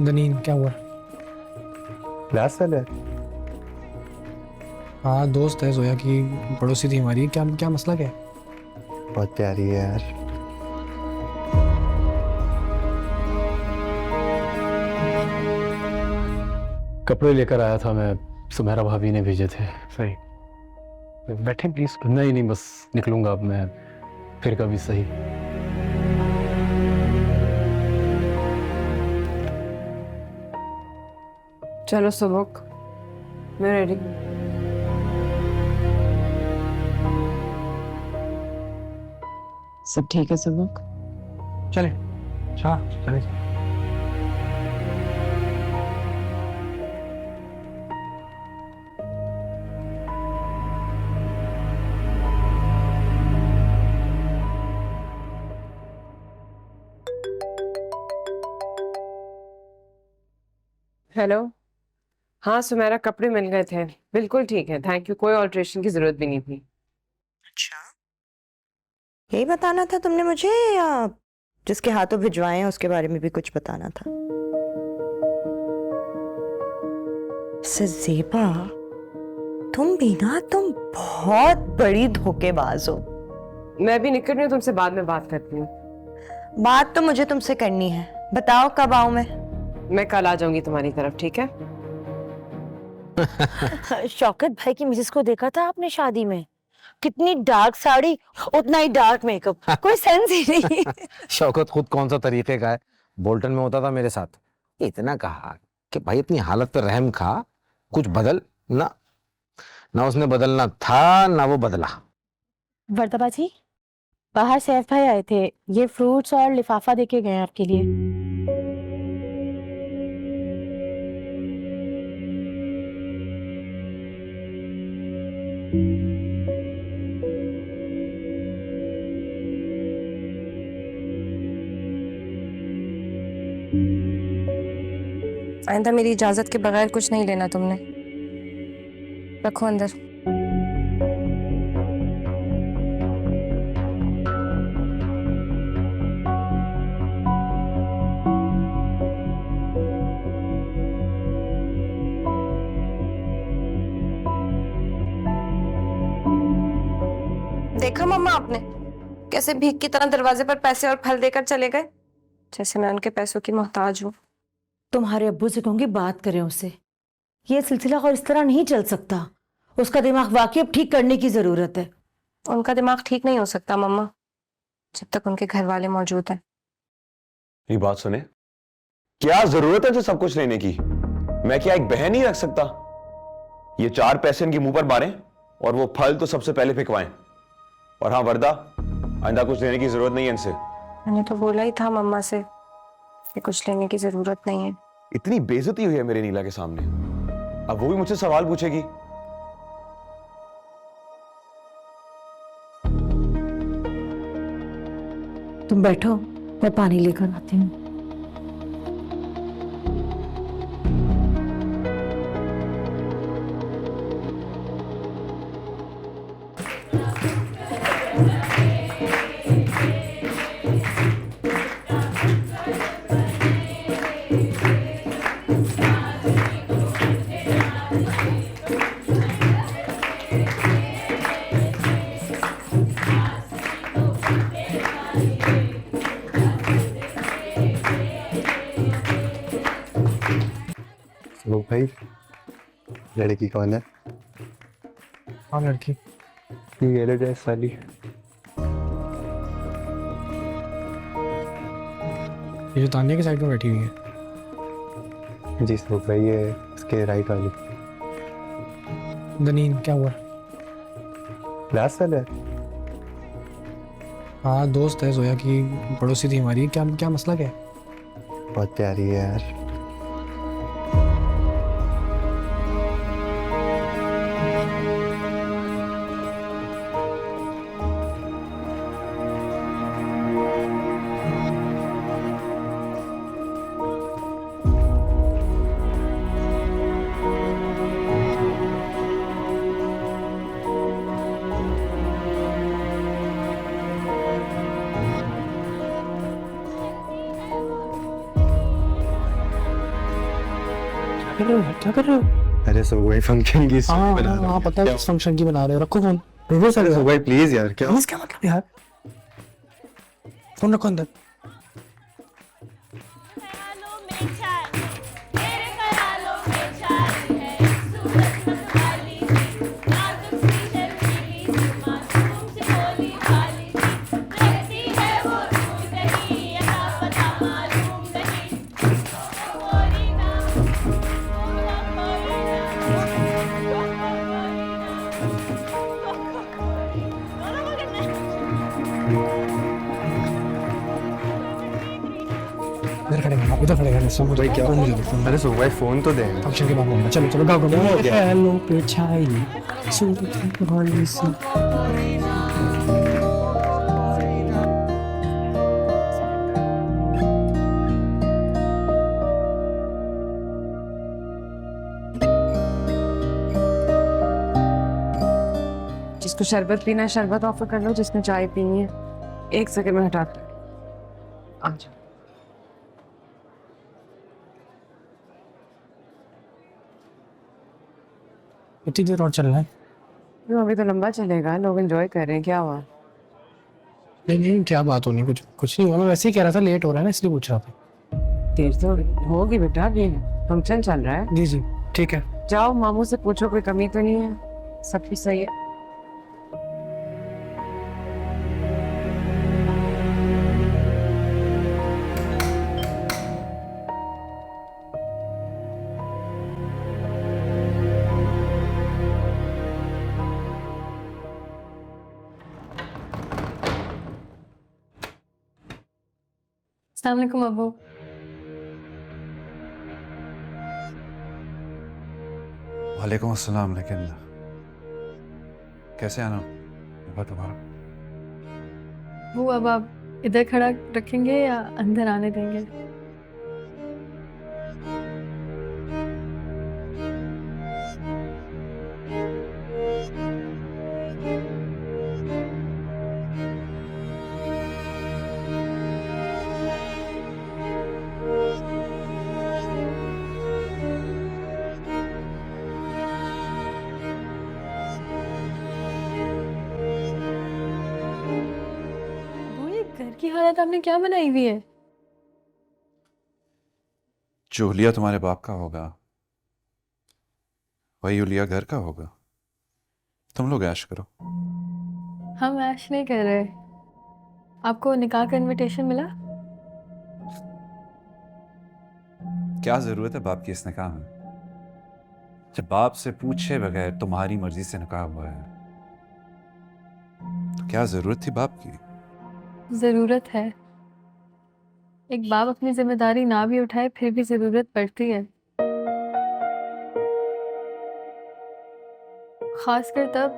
दनीन क्या हुआ? क्लास वाला है। हाँ दोस्त है जोया की, पड़ोसी थी हमारी। क्या क्या मसला क्या है? बहुत प्यारी है यार। कपड़े लेकर आया था मैं, सुमेरा भाभी ने भेजे थे। सही, बैठे प्लीज। नहीं नहीं, बस निकलूंगा अब मैं, फिर कभी सही। चलो सुबह, मैं रेडी। सब ठीक है सुबह? चले हाँ चले। हेलो। हाँ सुमेरा, कपड़े मिल गए थे, बिल्कुल ठीक है, थैंक यू। कोई ऑल्ट्रेशन की जरूरत भी नहीं थी। अच्छा, यही बताना था तुमने मुझे, या जिसके हाथों भिजवाए हैं उसके बारे में भी कुछ बताना था? ज़ेबा, तुम बहुत बड़ी धोखेबाज हो। मैं भी निकल रही हूँ, तुमसे बाद में बात करती हूँ। बात तो मुझे तुमसे करनी है, बताओ कब आऊं मैं? मैं कल आ जाऊंगी तुम्हारी तरफ, ठीक है? शौकत भाई की मिसेस को देखा था आपने शादी में? कितनी डार्क साड़ी, उतना ही डार्क मेकअप, कोई सेंस ही नहीं। शौकत खुद कौन सा तरीके का है, बोल्टन में होता था मेरे साथ। इतना कहा कि भाई अपनी हालत पर रहम खा, कुछ बदल ना। ना उसने बदलना था ना वो बदला। वर्दा जी, बाहर सैफ भाई आए थे, ये फ्रूट्स और लिफाफा देके गए आपके लिए। आइंदा मेरी इजाजत के बगैर कुछ नहीं लेना तुमने। रखो अंदर। देखा मम्मा आपने कैसे भीख की तरह दरवाजे पर पैसे और फल देकर चले गए, जैसे मैं उनके पैसों की मोहताज हूँ। तुम्हारे अब्बू से कहूंगी बात करें उससे। ये सिलसिला और इस तरह नहीं चल सकता। उसका दिमाग वाकई अब ठीक करने की जरूरत है। उनका दिमाग ठीक नहीं हो सकता मम्मा, जब तक उनके घर वाले मौजूद हैं। ये बात सुने, क्या जरूरत है जो सब कुछ लेने की? मैं क्या एक बहन नहीं रख सकता? ये 4 पैसे इनके मुंह पर मारें और वो फल तो सबसे पहले फेंकवाएं। और हाँ वर्दा, आइंदा कुछ लेने की जरूरत नहीं है इनसे। मैंने तो बोला ही था मम्मा से कि कुछ लेने की जरूरत नहीं है। इतनी बेइज्जती हुई है मेरे नीला के सामने, अब वो भी मुझसे सवाल पूछेगी। तुम बैठो, मैं पानी लेकर आती हूँ। वो भाई, लड़की कौन है? हाँ लड़की। ये येलो ड्रेस वाली। ये जो तानिया की साइड में बैठी हुई है। जी स्वरूप भाई, ये इसके राइट वाली। दनीन क्या हुआ? क्लास वाला है। हाँ दोस्त है जोया की, पड़ोसी थी हमारी। क्या क्या मसला क्या है? बहुत प्यारी है यार। कर रहे हो? क्या कर रहे हो? अरे सो भाई फंक्शन की हाँ हाँ हाँ, पता है किस फंक्शन की बना रहे हो। रखो फोन। रिवर्स अरे सो भाई प्लीज यार क्या क्या मतलब यार? फोन रखो अंदर। इधर खड़े रहना, इधर खड़े रहना। सब भाई क्या फोन मुझे दो, फोन। अरे सो भाई फोन तो दे फंक्शन के बाद बोलना। चलो चलो गाओ गाओ। हेलो पे छाई सूरत वाली सी। जिसको शरबत पीना है शरबत ऑफर कर लो, जिसने चाय पीनी है 1 सेकंड में हटा दो। आ जाओ। कितनी देर और चलना है? अभी तो लंबा चलेगा, लोग एंजॉय कर रहे हैं। क्या हुआ? नहीं नहीं, क्या बात होनी, कुछ नहीं हुआ। मैं वैसे ही कह रहा था लेट हो रहा है ना, इसलिए पूछ रहा था। देर तो होगी बेटा, अभी फंक्शन चल रहा है। जी जी ठीक है। जाओ मामू से पूछो कोई कमी तो नहीं है, सब कुछ सही है। अस्सलाम वालेकुम अबू। वालेकुम अस्सलाम। लेकिन कैसे आना हुआ तुम्हारा? वो अब आप इधर खड़ा रखेंगे या अंदर आने देंगे? वो ये घर की हालत आपने क्या बनाई हुई है? जो हुलिया तुम्हारे बाप का होगा वही हुलिया घर का होगा। तुम लोग ऐश करो। हम ऐश नहीं कर रहे। आपको निकाह का इनविटेशन मिला? क्या जरूरत है बाप की इस निकाह में? जब बाप से पूछे बगैर तुम्हारी मर्जी से निकाह हुआ है तो क्या जरूरत थी बाप की? जरूरत है। एक बाप अपनी जिम्मेदारी ना भी उठाए फिर भी जरूरत पड़ती है, खासकर तब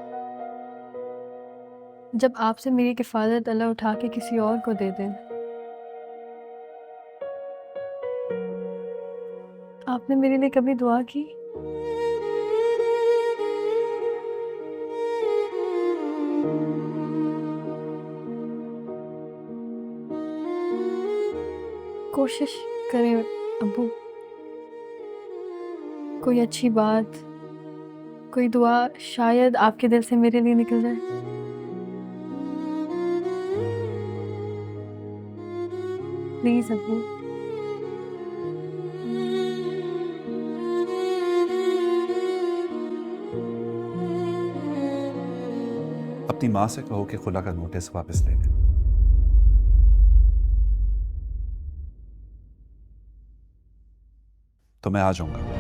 जब आपसे मेरी किफायत अल्लाह उठा के किसी और को दे दे। आपने मेरे लिए कभी दुआ की? कोशिश करें अब्बू, कोई अच्छी बात, कोई दुआ शायद आपके दिल से मेरे लिए निकल जाए। प्लीज अब्बू। अपनी माँ से कहो कि खुला का नोटिस वापस ले ले। तो मैं आ जाऊंगा।